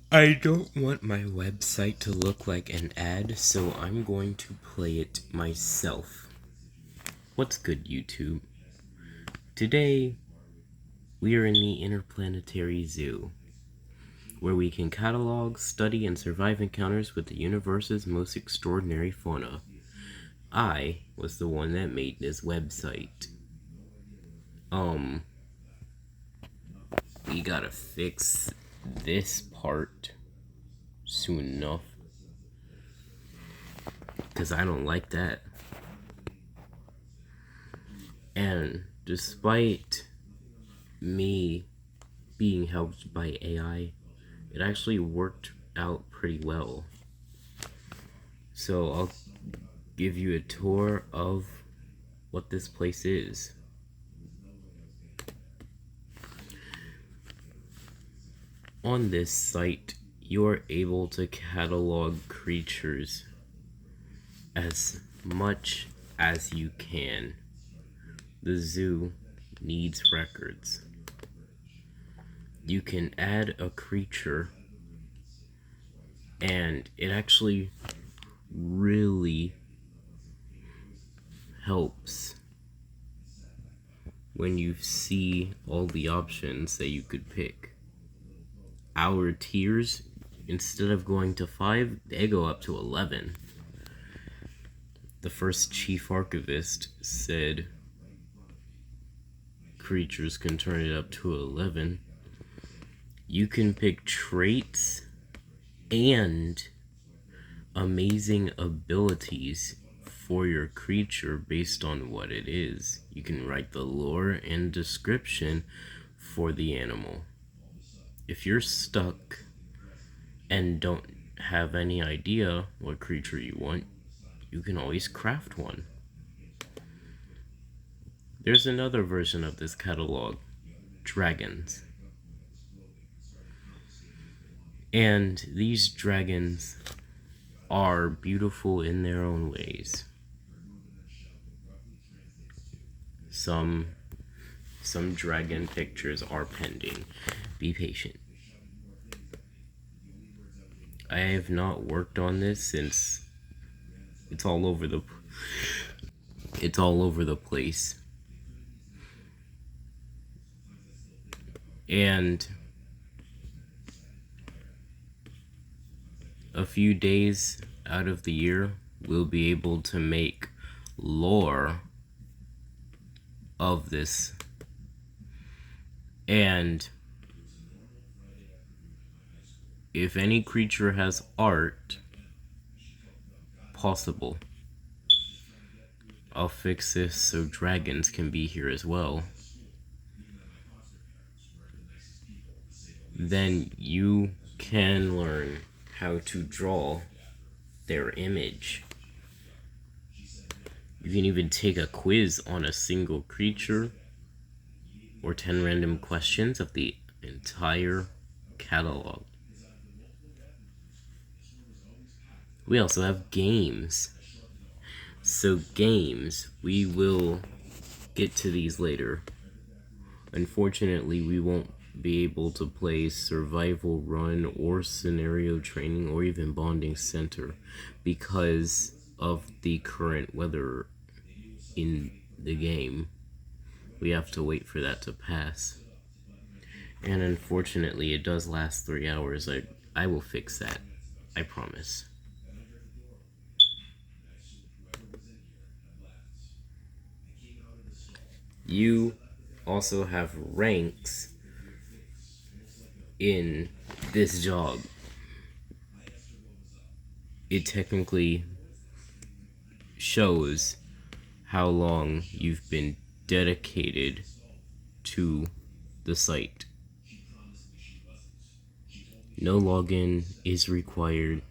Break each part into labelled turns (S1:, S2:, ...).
S1: I don't want my website to look like an ad, so I'm going to play it myself. What's good, YouTube? Today, we are in the Interplanetary Zoo, where we can catalog, study, and survive encounters with the universe's most extraordinary fauna. I was the one that made this website. We gotta fix this part soon enough, because I don't like that. And despite me being helped by AI, it actually worked out pretty well. So I'll give you a tour of what this place is. On this site, you're able to catalog creatures as much as you can. The zoo needs records. You can add a creature, and it actually really helps when you see all the options that you could pick. Our tiers, instead of going to 5, they go up to 11. The first chief archivist said creatures can turn it up to 11. You can pick traits and amazing abilities for your creature based on what it is. You can write the lore and description for the animal. If you're stuck and don't have any idea what creature you want, you can always craft one. There's another version of this catalog, dragons. And these dragons are beautiful in their own ways. Some dragon pictures are pending. Be patient. I have not worked on this since it's all over the place. And a few days out of the year, we'll be able to make lore of this. And if any creature has art possible, I'll fix this so dragons can be here as well. Then you can learn how to draw their image. You can even take a quiz on a single creature or 10 random questions of the entire catalog. We also have games. So games, we will get to these later. Unfortunately, we won't be able to play survival run or scenario training or even bonding center because of the current weather in the game. We have to wait for that to pass. And unfortunately, it does last 3 hours. I will fix that. I promise. You also have ranks in this job. It technically shows how long you've been dedicated to the site. No login is required.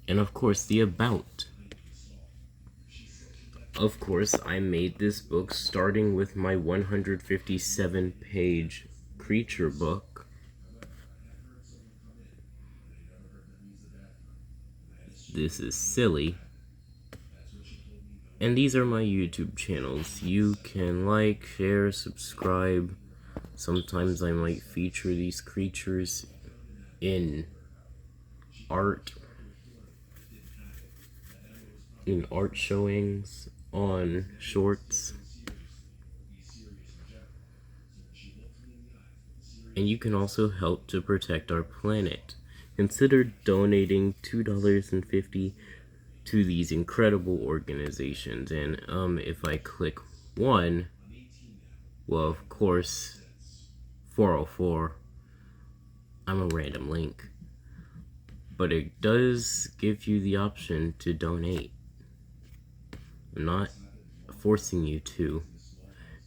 S1: And of course, the about. Of course, I made this book starting with my 157-page creature book. This is silly. And these are my YouTube channels. You can like, share, subscribe. Sometimes I might feature these creatures in art, showings on shorts. And you can also help to protect our planet. Consider donating $2.50 to these incredible organizations. And if I click one, well, of course, 404, I'm a random link. But it does give you the option to donate. I'm not forcing you to,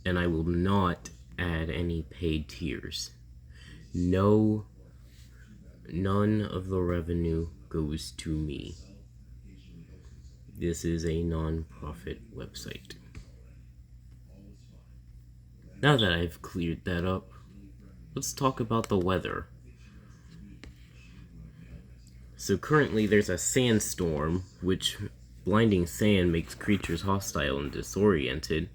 S1: and I will not add any paid tiers. No, none of the revenue goes to me. This is a non-profit website. Now that I've cleared that up, let's talk about the weather. So currently there's a sandstorm, which blinding sand makes creatures hostile and disoriented.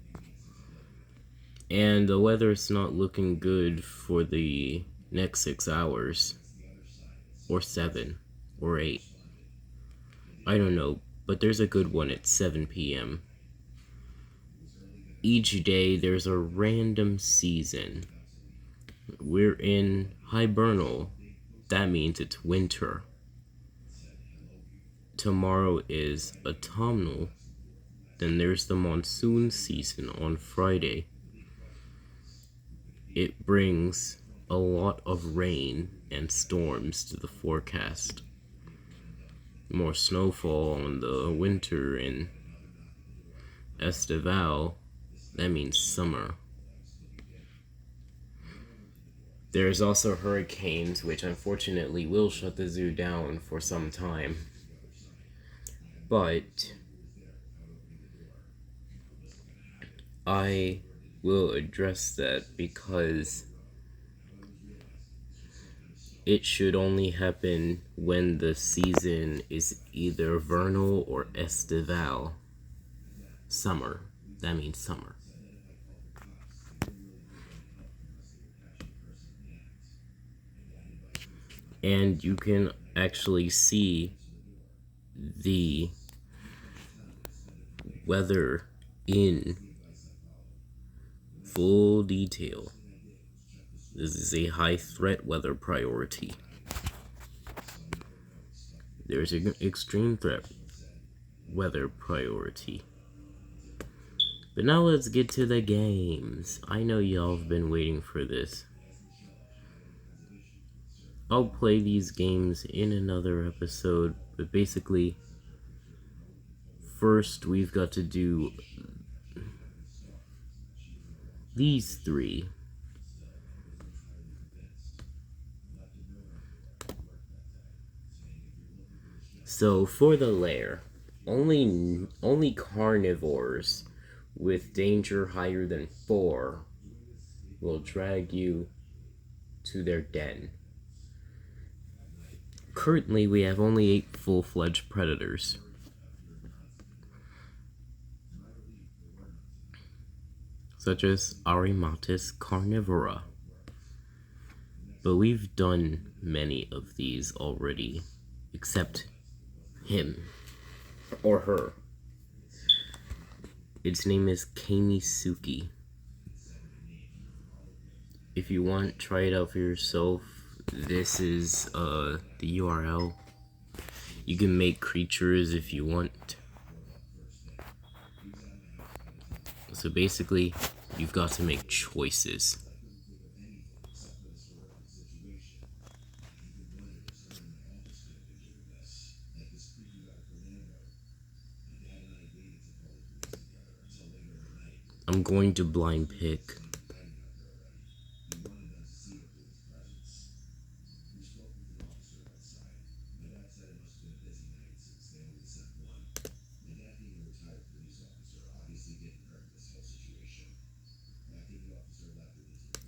S1: And the weather's not looking good for the next 6 hours. Or 7. Or 8. I don't know, but there's a good one at 7 p.m. Each day there's a random season. We're in hibernal. That means it's winter. Tomorrow is autumnal. Then there's the monsoon season on Friday. It brings a lot of rain and storms to the forecast. More snowfall in the winter and estival. That means summer. There's also hurricanes, which unfortunately will shut the zoo down for some time. But I will address that because it should only happen when the season is either vernal or estival. Summer. That means summer. And you can actually see the weather in full detail. This is a high threat weather priority. There's an extreme threat weather priority. But now let's get to the games. I know y'all have been waiting for this. I'll play these games in another episode, but basically, first we've got to do these 3. So for the lair, only carnivores with danger higher than 4 will drag you to their den. Currently, we have only 8 full-fledged predators. Such as Arimatis carnivora. But we've done many of these already, except him. Or her. Its name is Kamisuki. If you want, try it out for yourself. This is the URL. You can make creatures if you want. So basically, you've got to make choices. I'm going to blind pick.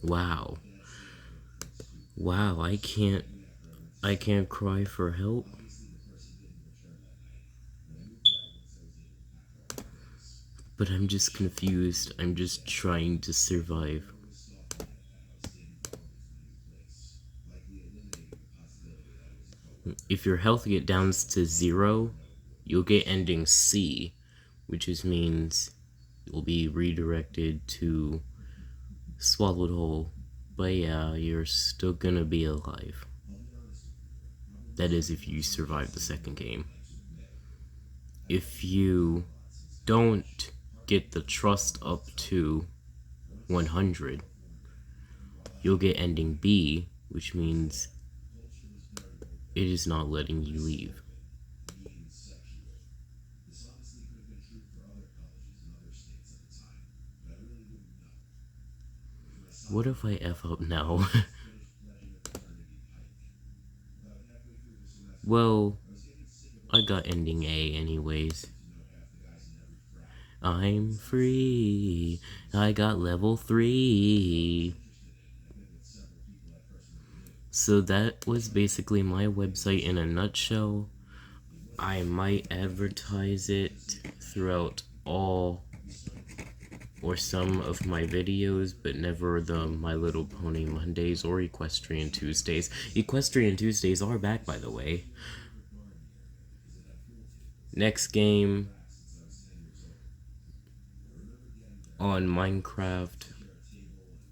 S1: Wow. Wow, I can't cry for help. But I'm just confused. I'm just trying to survive. If your health get down to 0, you'll get ending C, which means you'll be redirected to Swallowed Whole. But yeah, you're still gonna be alive. That is if you survive the second game. If you don't get the trust up to 100, you'll get ending B, which means it is not letting you leave. What if I F up now? Well, I got ending A anyways. I'm free. I got level 3. So that was basically my website in a nutshell. I might advertise it throughout all or some of my videos, but never the My Little Pony Mondays or Equestrian Tuesdays. Equestrian Tuesdays are back, by the way. Next game on Minecraft,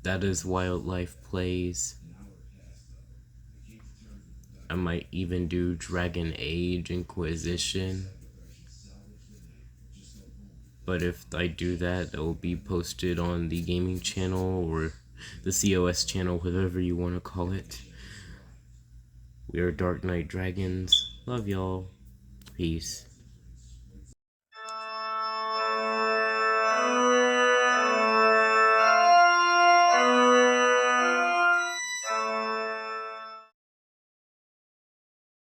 S1: that is Wildlife Plays. I might even do Dragon Age Inquisition. But if I do that, it will be posted on the gaming channel or the COS channel, whatever you want to call it. We are Dark Knight Dragons. Love y'all. Peace.